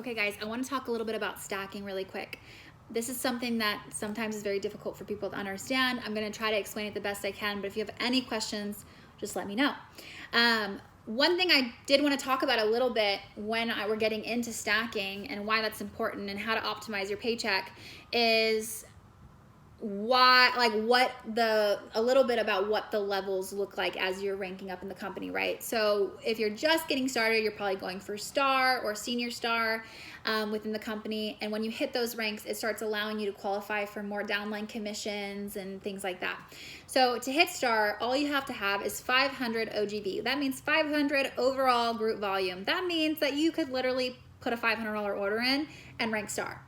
Okay guys, I want to talk a little bit about stacking really quick. This is something that sometimes is very difficult for people to understand. I'm going to try to explain it the best I can, but if you have any questions, just let me know. One thing I did want to talk about a little bit when we're getting into stacking and why that's important and how to optimize your paycheck is a little bit about what the levels look like as you're ranking up in the company, right? So if you're just getting started, you're probably going for star or senior star within the company. And when you hit those ranks, it starts allowing you to qualify for more downline commissions and things like that. So to hit star, all you have to have is 500 OGV. That means 500 overall group volume. That means that you could literally put a $500 order in and rank star.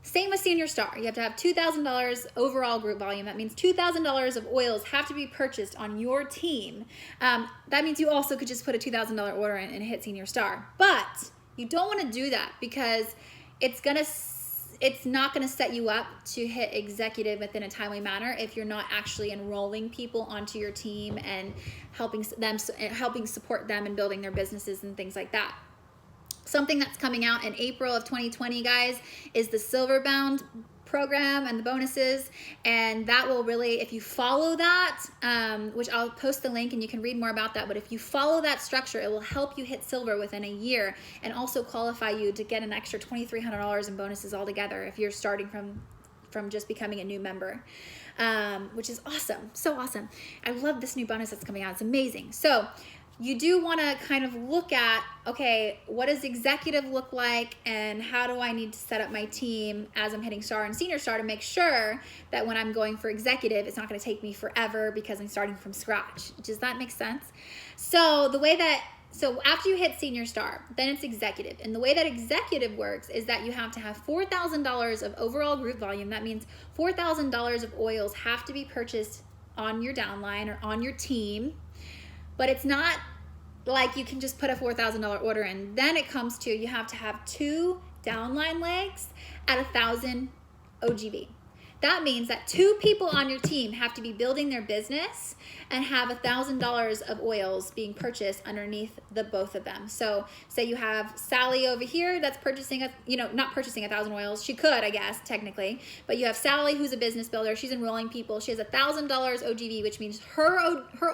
Same with senior star. You have to have $2,000 overall group volume. That means $2,000 of oils have to be purchased on your team. That means you also could just put a $2,000 order in and hit senior star. But you don't want to do that because it's not gonna set you up to hit executive within a timely manner if you're not actually enrolling people onto your team and helping support them and building their businesses and things like that. Something that's coming out in April of 2020, guys, is the Silver Bound program and the bonuses. And that will really, if you follow that, which I'll post the link and you can read more about that, but if you follow that structure, it will help you hit silver within a year and also qualify you to get an extra $2,300 in bonuses altogether if you're starting from just becoming a new member, which is awesome. So awesome. I love this new bonus that's coming out. It's amazing. So you do want to kind of look at, okay, what does executive look like and how do I need to set up my team as I'm hitting star and senior star to make sure that when I'm going for executive, it's not going to take me forever because I'm starting from scratch. Does that make sense? So after you hit senior star, then it's executive. And the way that executive works is that you have to have $4,000 of overall group volume. That means $4,000 of oils have to be purchased on your downline or on your team. But it's not like you can just put a $4,000 order in. Then it comes to you have to have 2 downline legs at 1,000 OGV. That means that 2 people on your team have to be building their business and have $1,000 of oils being purchased underneath the both of them. So say you have Sally over here that's purchasing, not purchasing 1,000 oils. She could, I guess, technically. But you have Sally who's a business builder. She's enrolling people. She has $1,000 OGV, which means her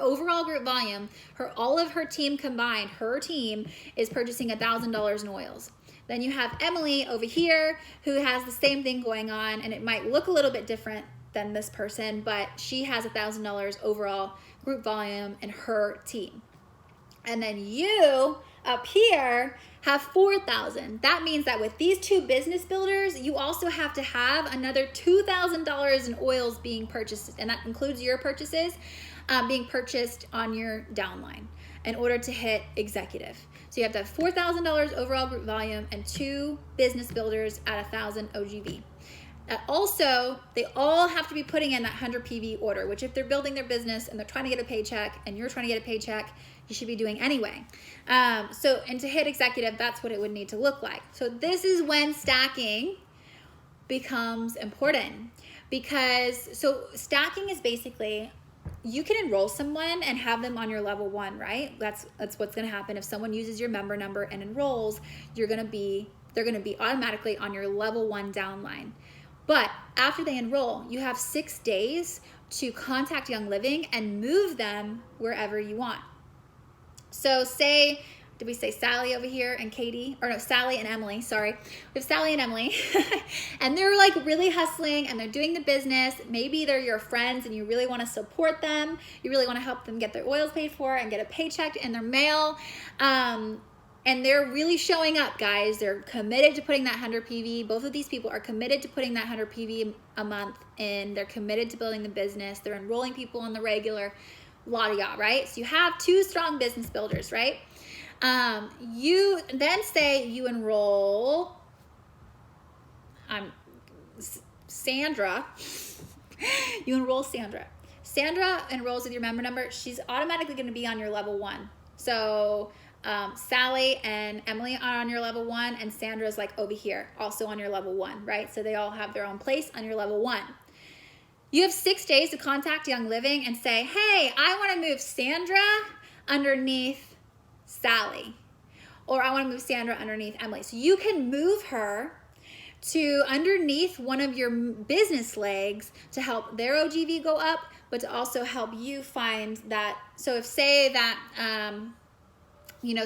overall group volume, all of her team combined, her team is purchasing $1,000 in oils. Then you have Emily over here who has the same thing going on, and it might look a little bit different than this person, but she has $1,000 overall group volume in her team. And then you up here have 4,000. That means that with these 2 business builders, you also have to have another $2,000 in oils being purchased, and that includes your purchases being purchased on your downline in order to hit executive. So you have to have $4,000 overall group volume and 2 business builders at 1,000 OGV. Also, they all have to be putting in that 100 PV order, which if they're building their business and they're trying to get a paycheck and you're trying to get a paycheck, you should be doing anyway. And to hit executive, that's what it would need to look like. So this is when stacking becomes important so stacking is basically, you can enroll someone and have them on your level 1, right? That's what's going to happen. If someone uses your member number and enrolls, they're going to be automatically on your level 1 downline. But after they enroll, you have 6 days to contact Young Living and move them wherever you want. So did we say Sally over here and Katie? Or no, Sally and Emily, sorry. We have Sally and Emily. And they're like really hustling and they're doing the business. Maybe they're your friends and you really want to support them. You really want to help them get their oils paid for and get a paycheck in their mail. And they're really showing up, guys. They're committed to putting that 100 PV. Both of these people are committed to putting that 100 PV a month in. They're committed to building the business. They're enrolling people on the regular, la-di-da, right? So you have 2 strong business builders, right? You then say you enroll Sandra. You enroll Sandra. Sandra enrolls with your member number. She's automatically going to be on your level 1. So Sally and Emily are on your level 1, and Sandra's like over here, also on your level 1, right? So they all have their own place on your level 1. You have 6 days to contact Young Living and say, hey, I want to move Sandra underneath Sally. or I want to move Sandra underneath Emily. So you can move her to underneath one of your business legs to help their OGV go up, but to also help you find that. So if say that,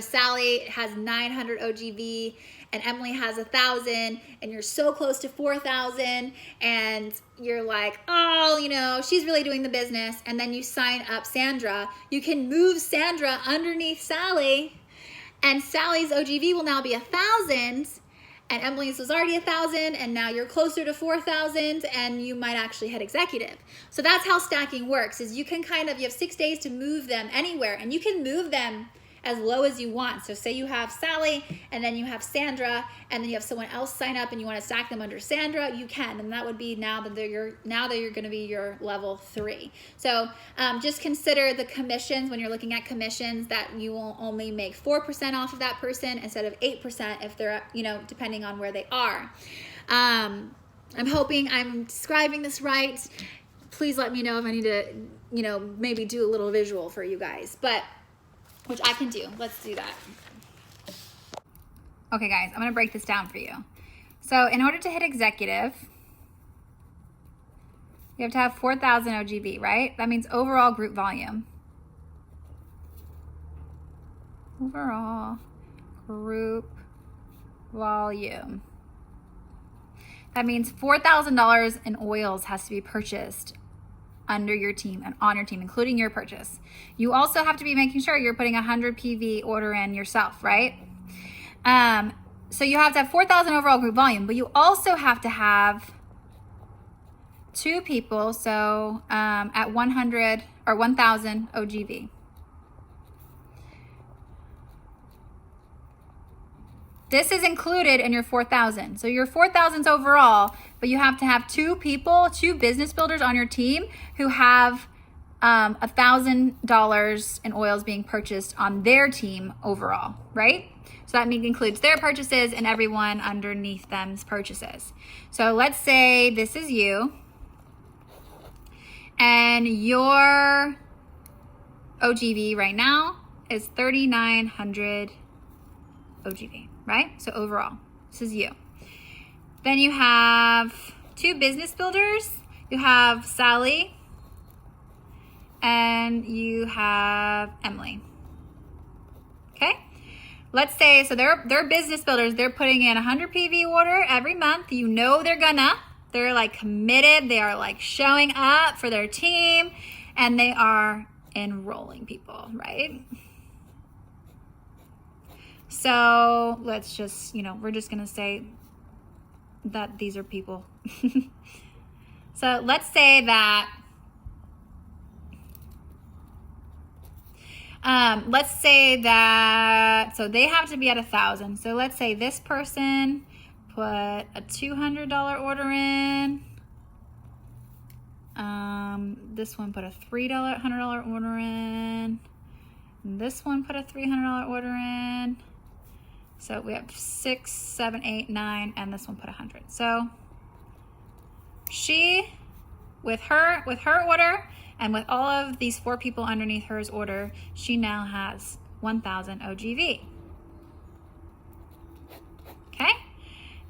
Sally has 900 OGV and Emily has 1,000, and you're so close to 4,000, and you're like, oh, she's really doing the business, and then you sign up Sandra, you can move Sandra underneath Sally, and Sally's OGV will now be 1,000, and Emily's was already 1,000, and now you're closer to 4,000, and you might actually hit executive. So that's how stacking works, is you can you have 6 days to move them anywhere, and you can move them as low as you want. So say you have Sally, and then you have Sandra, and then you have someone else sign up and you want to stack them under Sandra, you can, and that would be now that you're going to be your level 3. So just consider the commissions when you're looking at commissions, that you will only make 4% off of that person instead of 8% if they're, depending on where they are. I'm hoping I'm describing this right. Please let me know if I need to, maybe do a little visual for you guys, which I can do. Let's do that. Okay, guys, I'm gonna break this down for you. So in order to hit executive, you have to have 4,000 OGV, right? That means overall group volume. Overall group volume. That means $4,000 in oils has to be purchased under your team and on your team, including your purchase. You also have to be making sure you're putting 100 PV order in yourself, right? So you have to have 4,000 overall group volume, but you also have to have 2 people, so at 100 or 1,000 OGV. This is included in your 4,000. So your 4,000's overall, but you have to have 2 people, 2 business builders on your team who have $1,000 in oils being purchased on their team overall, right? So that includes their purchases and everyone underneath them's purchases. So let's say this is you, and your OGV right now is 3,900 OGV. Right? So overall, this is you. Then you have 2 business builders. You have Sally and you have Emily. Okay? Let's say, so they're business builders. They're putting in 100 PV order every month. They're like committed. They are like showing up for their team, and they are enrolling people, right? So let's just, we're just going to say that these are people. So let's say that, so they have to be at 1,000. So let's say this person put a $200 order in. This one put a $100 order in. This one put a $300 order in. So we have 6, 7, 8, 9, and this one put 100. So she, with her order, and with all of these 4 people underneath hers order, she now has 1,000 OGV. Okay?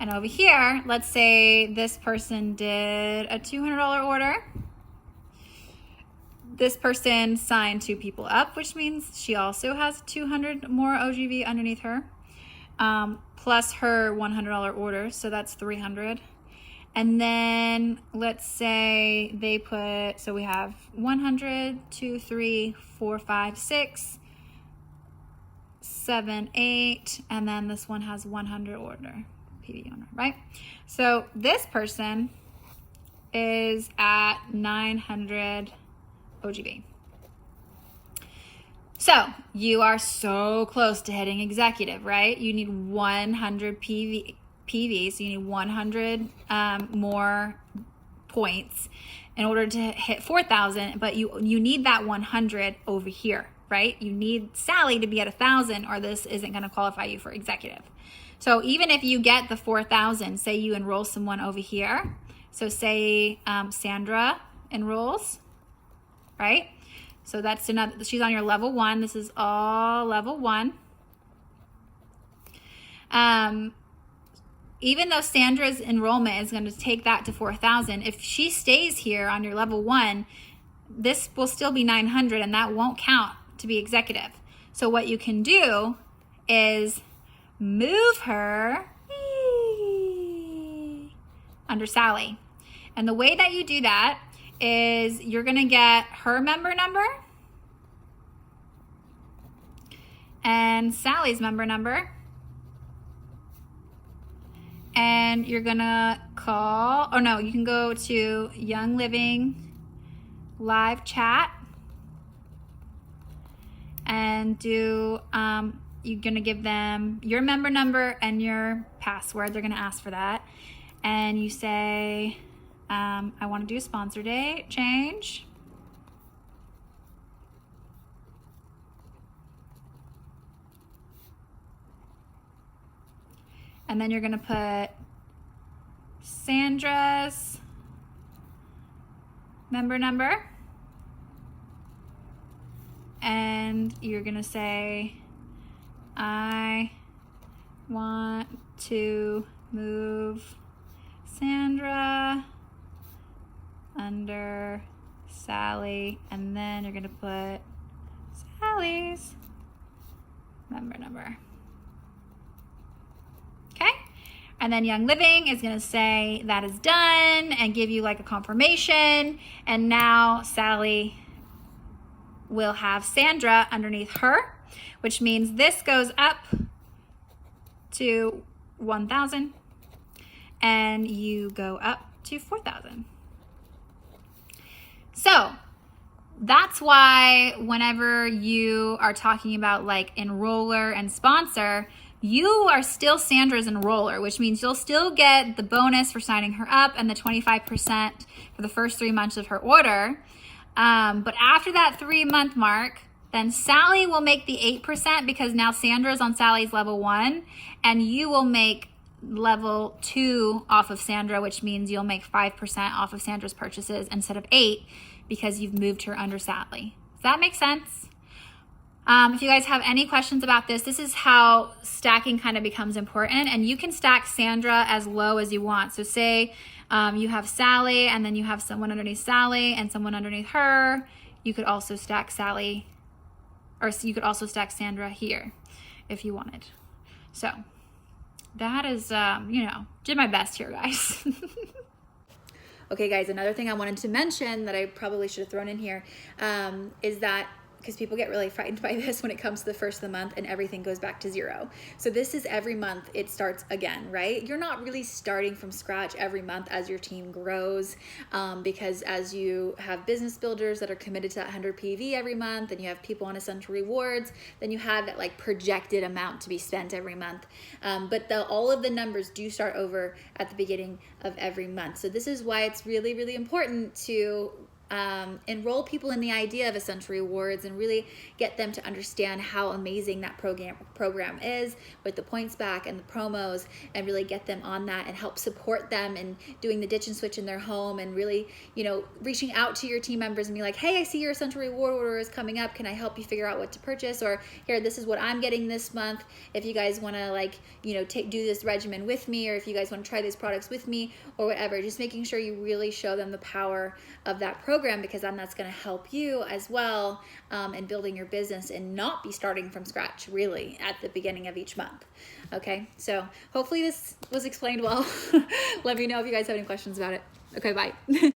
And over here, let's say this person did a $200 order. This person signed 2 people up, which means she also has 200 more OGV underneath her. Plus her $100 order, so that's 300. And then let's say they put, so we have 100, 2, 3, 4, 5, 6, 7, 8, and then this one has 100 order, PV owner, right? So this person is at 900 OGV. So you are so close to hitting executive, right? You need 100 PV, so you need 100 more points in order to hit 4,000, but you need that 100 over here, right? You need Sally to be at 1,000, or this isn't going to qualify you for executive. So even if you get the 4,000, say you enroll someone over here. So say Sandra enrolls, right? So that's another, she's on your level 1. This is all level 1. even though Sandra's enrollment is going to take that to 4,000, if she stays here on your level 1, this will still be 900, and that won't count to be executive. So what you can do is move her under Sally. And the way that you do that is you're going to get her member number and Sally's member number. And you're going to call, oh no, you can go to Young Living live chat and do, you're going to give them your member number and your password. They're going to ask for that. And you say, I want to do a sponsor date change. And then you're going to put Sandra's member number. And you're going to say, I want to move Sandra under Sally. And then you're going to put Sally's member number. Okay? And then Young Living is going to say that is done and give you like a confirmation. And now Sally will have Sandra underneath her, which means this goes up to 1,000 and you go up to 4,000. So that's why whenever you are talking about like enroller and sponsor, you are still Sandra's enroller, which means you'll still get the bonus for signing her up and the 25% for the first 3 months of her order. But after that 3-month mark, then Sally will make the 8% because now Sandra's on Sally's level 1, and you will make level 2 off of Sandra, which means you'll make 5% off of Sandra's purchases instead of 8 because you've moved her under Sally. Does that make sense? If you guys have any questions about this, this is how stacking kind of becomes important, and you can stack Sandra as low as you want. So say you have Sally and then you have someone underneath Sally and someone underneath her. You could also stack Sally, or you could also stack Sandra here if you wanted. So that is, did my best here, guys. Okay, guys, another thing I wanted to mention that I probably should have thrown in here is that because people get really frightened by this when it comes to the first of the month and everything goes back to 0. So this is every month it starts again, right? You're not really starting from scratch every month as your team grows, because as you have business builders that are committed to that 100 PV every month, and you have people on Essential Rewards, then you have that like projected amount to be spent every month. But all of the numbers do start over at the beginning of every month. So this is why it's really, really important to enroll people in the idea of Essential Rewards and really get them to understand how amazing that program is with the points back and the promos, and really get them on that and help support them in doing the ditch and switch in their home, and really, reaching out to your team members and be like, hey, I see your Essential Reward order is coming up. Can I help you figure out what to purchase? Or here, this is what I'm getting this month. If you guys want to do this regimen with me, or if you guys want to try these products with me or whatever, just making sure you really show them the power of that program, because then that's going to help you as well in building your business and not be starting from scratch really at the beginning of each month. Okay, so hopefully this was explained well. Let me know if you guys have any questions about it. Okay, bye.